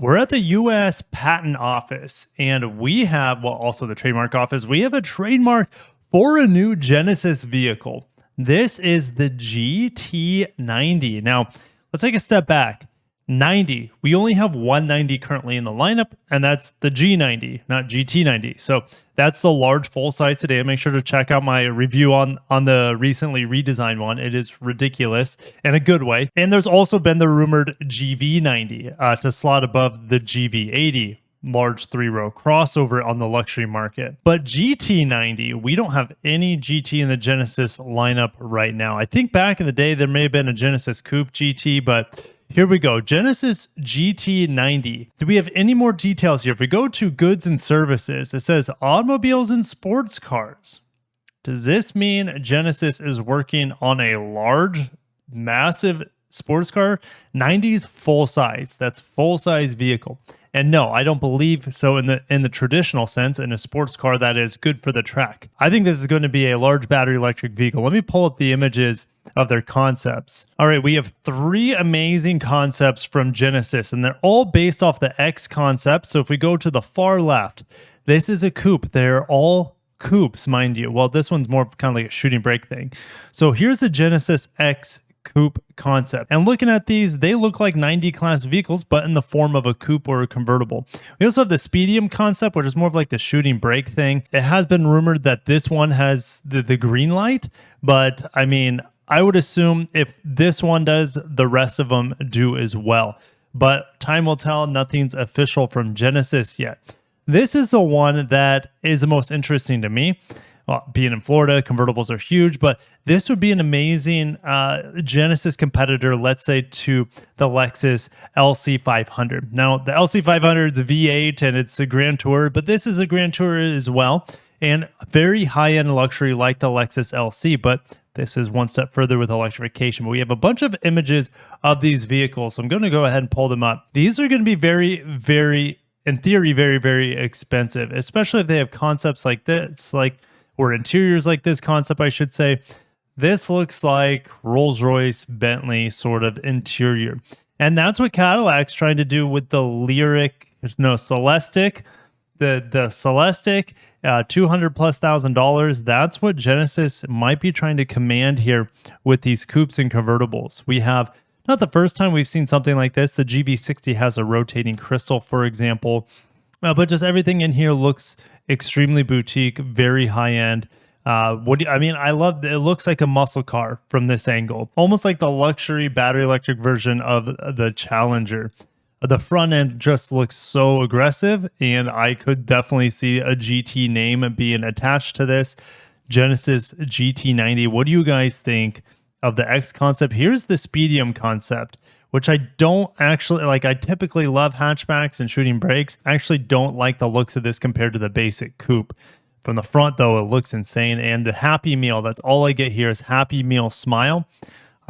We're at the US Patent Office, and we have, well, also the trademark office, we have a trademark for a new Genesis vehicle. This is the GT90. Now, let's take a step back. 90. We only have one 90 currently in the lineup, and that's the G90, not GT90. So that's the large full size today. Make sure to check out my review on the recently redesigned one. It is ridiculous in a good way. And there's also been the rumored GV90 to slot above the GV80. Large three-row crossover on the luxury market. But GT90, we don't have any GT in the Genesis lineup right now. I think back in the day, there may have been a Genesis Coupe GT, but here we go. Genesis GT90. Do we have any more details here? If we go to goods and services, it says automobiles and sports cars. Does this mean Genesis is working on a large, massive sports car? 90s full size. That's full size vehicle. And no, I don't believe so in the traditional sense, in a sports car that is good for the track. I think this is going to be a large battery electric vehicle. Let me pull up the images of their concepts. All right, we have three amazing concepts from Genesis, and they're all based off the X concept. So if we go to the far left, this is a coupe. They're all coupes, mind you. Well, this one's more kind of like a shooting brake thing. So here's the Genesis X coupe concept, and looking at these, they look like 90 class vehicles, but in the form of a coupe or a convertible. We also have the Speedium concept, which is more of like the shooting brake thing. It has been rumored that this one has the green light, but I mean, I would assume if this one does, the rest of them do as well. But time will tell. Nothing's official from Genesis yet. This is the one that is the most interesting to me. Well, being in Florida, convertibles are huge, but this would be an amazing Genesis competitor, let's say, to the Lexus LC500. Now, the LC500 is a V8 and it's a Grand Tour, but this is a Grand Tour as well, and very high-end luxury like the Lexus LC, but this is one step further with electrification. But we have a bunch of images of these vehicles, so I'm going to go ahead and pull them up. These are going to be very, very, in theory, very, very expensive, especially if they have concepts like this, or interiors like this concept, I should say. This looks like Rolls-Royce, Bentley sort of interior. And that's what Cadillac's trying to do with the Celestiq. The Celestiq, $200,000+. That's what Genesis might be trying to command here with these coupes and convertibles. We have, not the first time we've seen something like this. The GV60 has a rotating crystal, for example. But just everything in here looks extremely boutique, very high end. I love it. It looks like a muscle car from this angle, almost like the luxury battery electric version of the Challenger. The front end just looks so aggressive, and I could definitely see a GT name being attached to this. Genesis GT90. What do you guys think of the X concept? Here's the Speedium concept, which I don't actually like. I typically love hatchbacks and shooting brakes. I actually don't like the looks of this compared to the basic coupe. From the front, though, it looks insane. And the Happy Meal, that's all I get here is Happy Meal smile.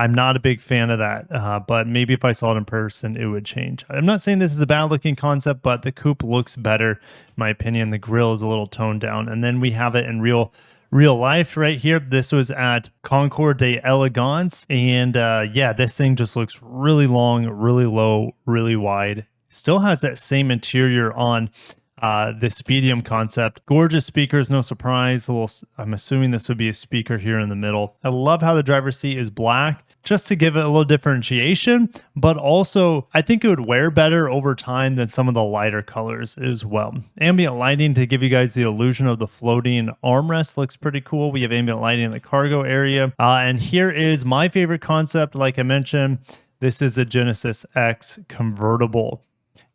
I'm not a big fan of that, but maybe if I saw it in person, it would change. I'm not saying this is a bad-looking concept, but the coupe looks better, in my opinion. The grille is a little toned down. And then we have it in real life right here. This was at Concours d'Elegance, and yeah, this thing just looks really long, really low, really wide. Still has that same interior on the Speedium concept. Gorgeous speakers, no surprise. I'm assuming this would be a speaker here in the middle. I love how the driver's seat is black, just to give it a little differentiation, but also I think it would wear better over time than some of the lighter colors as well. Ambient lighting to give you guys the illusion of the floating armrest looks pretty cool. We have ambient lighting in the cargo area. And here is my favorite concept. Like I mentioned, this is a Genesis X convertible.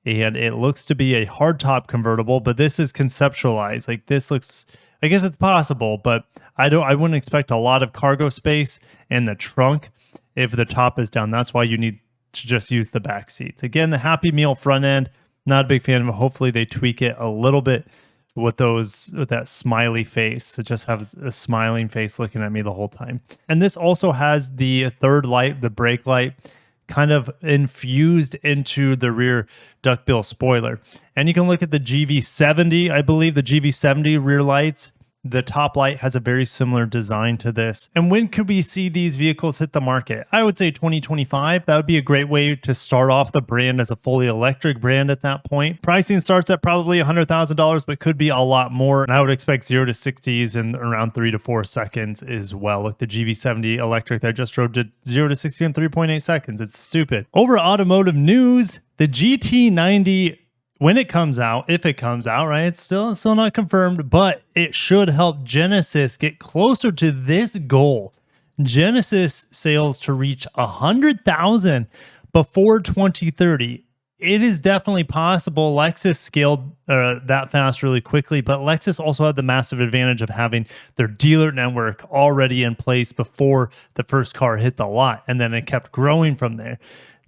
And it looks to be a hardtop convertible, but this is conceptualized. Like, this looks, I guess it's possible, but I wouldn't expect a lot of cargo space in the trunk if the top is down. That's why you need to just use the back seats. Again, the Happy Meal front end, not a big fan of it. Hopefully they tweak it a little bit with that smiley face. So just have a smiling face looking at me the whole time. And this also has the third light, the brake light, kind of infused into the rear duckbill spoiler. And you can look at the GV70. I believe the GV70 rear lights The top light has a very similar design to this. And when could we see these vehicles hit the market? I would say 2025. That would be a great way to start off the brand as a fully electric brand at that point. Pricing starts at probably $100,000, but could be a lot more. And I would expect 0 to 60s in around 3 to 4 seconds as well. Like the GV70 electric that just drove to 0 to 60 in 3.8 seconds. It's stupid. Over automotive news, the GT90, when it comes out, if it comes out, right, it's still not confirmed, but it should help Genesis get closer to this goal. Genesis sales to reach 100,000 before 2030. It is definitely possible. Lexus scaled that fast really quickly, but Lexus also had the massive advantage of having their dealer network already in place before the first car hit the lot, and then it kept growing from there.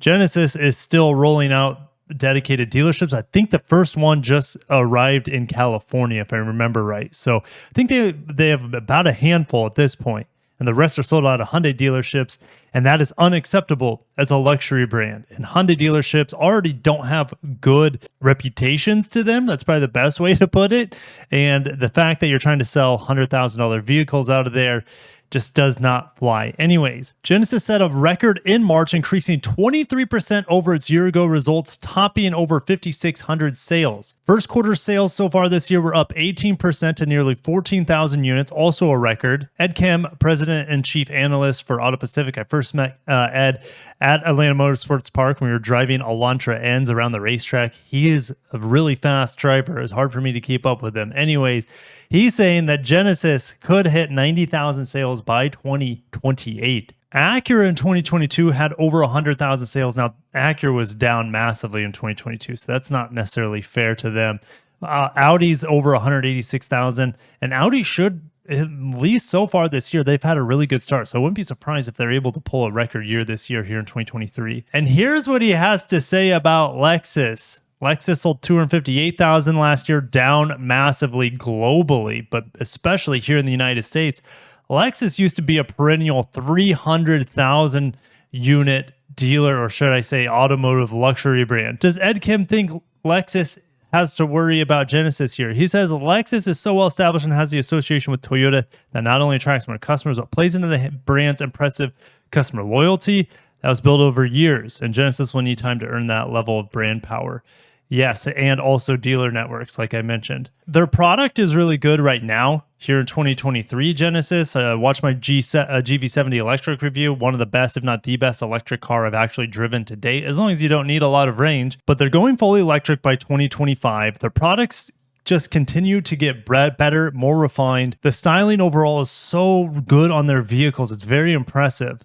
Genesis is still rolling out dedicated dealerships. I think the first one just arrived in California, if I remember right. So I think they have about a handful at this point, and the rest are sold out of Hyundai dealerships, and that is unacceptable as a luxury brand. And Hyundai dealerships already don't have good reputations to them. That's probably the best way to put it. And the fact that you're trying to sell $100,000 vehicles out of there just does not fly. Anyways, Genesis set a record in March, increasing 23% over its year-ago results, topping over 5,600 sales. First quarter sales so far this year were up 18% to nearly 14,000 units, also a record. Ed Kim, president and chief analyst for Auto Pacific. I first met Ed at Atlanta Motorsports Park when we were driving Elantra Ends around the racetrack. He is a really fast driver. It's hard for me to keep up with him. Anyways, he's saying that Genesis could hit 90,000 sales by 2028. Acura in 2022 had over 100,000 sales. Now, Acura was down massively in 2022, so that's not necessarily fair to them. Audi's over 186,000, and Audi should, at least so far this year, they've had a really good start. So I wouldn't be surprised if they're able to pull a record year this year here in 2023. And here's what he has to say about Lexus. Lexus sold 258,000 last year, down massively globally, but especially here in the United States. Lexus used to be a perennial 300,000 unit dealer, or should I say automotive luxury brand. Does Ed Kim think Lexus has to worry about Genesis here? He says Lexus is so well established and has the association with Toyota that not only attracts more customers, but plays into the brand's impressive customer loyalty that was built over years. And Genesis will need time to earn that level of brand power. Yes, and also dealer networks, like I mentioned. Their product is really good right now here in 2023, Genesis. Watch my GV70 electric review. One of the best, if not the best electric car I've actually driven to date, as long as you don't need a lot of range. But they're going fully electric by 2025. Their products just continue to get better, more refined. The styling overall is so good on their vehicles. It's very impressive.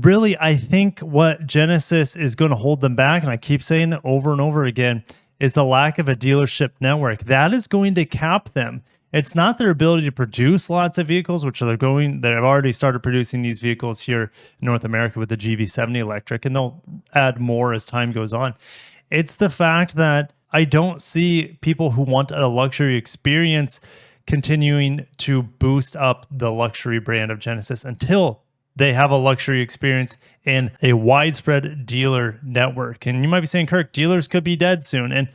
Really, I think what Genesis is going to hold them back, and I keep saying it over and over again, is the lack of a dealership network. That is going to cap them. It's not their ability to produce lots of vehicles, which they've already started producing these vehicles here in North America with the GV70 electric, and they'll add more as time goes on. It's the fact that I don't see people who want a luxury experience continuing to boost up the luxury brand of Genesis until they have a luxury experience in a widespread dealer network. And you might be saying, Kirk, dealers could be dead soon. And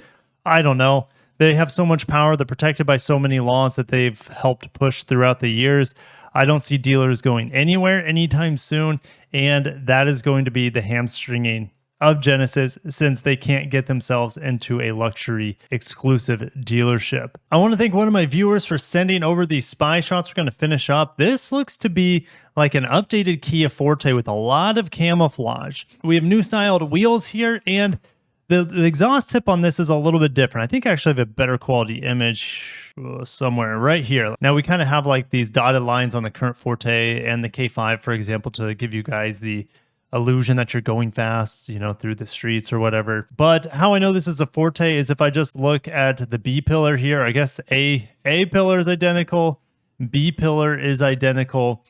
I don't know. They have so much power. They're protected by so many laws that they've helped push throughout the years. I don't see dealers going anywhere anytime soon. And that is going to be the hamstringing of Genesis, since they can't get themselves into a luxury exclusive dealership. I want to thank one of my viewers for sending over these spy shots. We're going to finish up. This looks to be like an updated Kia Forte with a lot of camouflage. We have new styled wheels here, and the exhaust tip on this is a little bit different. I think I actually have a better quality image somewhere right here. Now we kind of have like these dotted lines on the current Forte and the K5, for example, to give you guys the illusion that you're going fast, through the streets or whatever. But how I know this is a Forte is if I just look at the B pillar here. I guess A pillar is identical, B pillar is identical,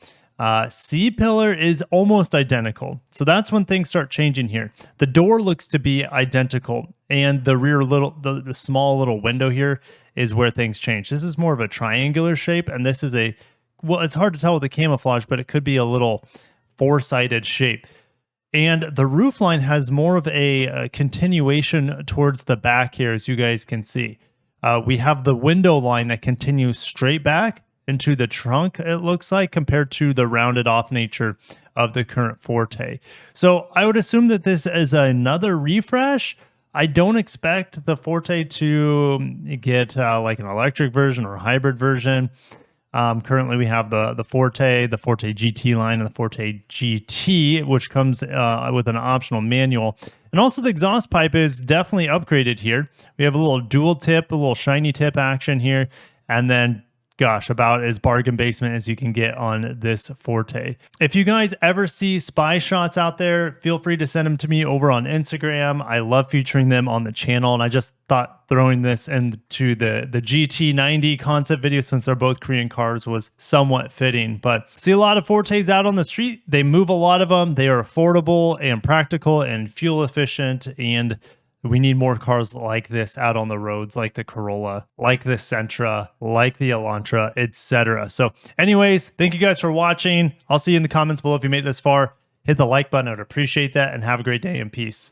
C pillar is almost identical. So that's when things start changing here. The door looks to be identical, and the rear the small little window here is where things change. This is more of a triangular shape, and this is it's hard to tell with the camouflage, but it could be a little four-sided shape. And the roofline has more of a continuation towards the back here, as you guys can see. We have the window line that continues straight back, into the trunk, it looks like, compared to the rounded off nature of the current Forte. So I would assume that this is another refresh. I don't expect the Forte to get like an electric version or a hybrid version. Currently, we have the Forte GT line, and the Forte GT, which comes with an optional manual. And also the exhaust pipe is definitely upgraded here. We have a little dual tip, a little shiny tip action here. And then, gosh, about as bargain basement as you can get on this Forte. If you guys ever see spy shots out there, feel free to send them to me over on Instagram. I love featuring them on the channel, and I just thought throwing this into the GT90 concept video, since they're both Korean cars, was somewhat fitting. But see a lot of Fortes out on the street. They move a lot of them. They are affordable and practical and fuel efficient, and we need more cars like this out on the roads, like the Corolla, like the Sentra, like the Elantra, etc. So anyways, thank you guys for watching. I'll see you in the comments below if you made it this far. Hit the like button. I would appreciate that, and have a great day and peace.